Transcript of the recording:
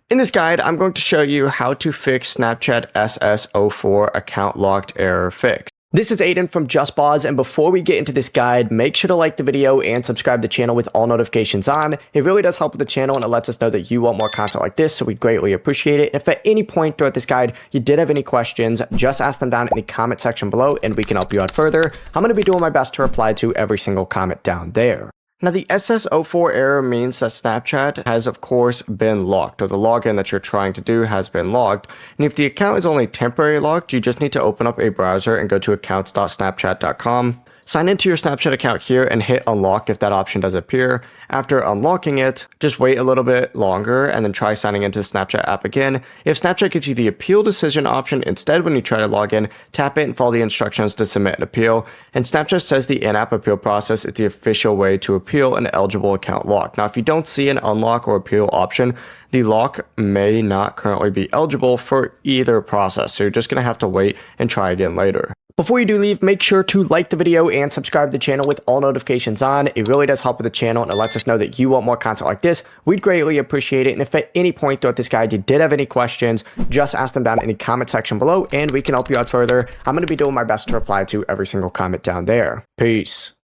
In this guide, I'm going to show you how to fix Snapchat SS04 account locked error fix. This is Aiden from JustBoz, and before we get into this guide, make sure to like the video and subscribe to the channel with all notifications on. It really does help with the channel and it lets us know that you want more content like this, so we greatly appreciate it. If at any point throughout this guide you did have any questions, just ask them down in the comment section below and we can help you out further. I'm going to be doing my best to reply to every single comment down there. Now, the SS04 error means that Snapchat has, of course, been locked, or the login that you're trying to do has been locked. And if the account is only temporarily locked, you just need to open up a browser and go to accounts.snapchat.com. Sign into your Snapchat account here and hit unlock if that option does appear. After unlocking it, just wait a little bit longer and then try signing into the Snapchat app again. If Snapchat gives you the appeal decision option instead when you try to log in, tap it and follow the instructions to submit an appeal. And Snapchat says the in-app appeal process is the official way to appeal an eligible account lock. Now, if you don't see an unlock or appeal option, the lock may not currently be eligible for either process. So you're just going to have to wait and try again later. Before you do leave, make sure to like the video and subscribe to the channel with all notifications on. It really does help with the channel and it lets us know that you want more content like this. We'd greatly appreciate it. And if at any point throughout this guide you did have any questions, just ask them down in the comment section below and we can help you out further. I'm going to be doing my best to reply to every single comment down there. Peace.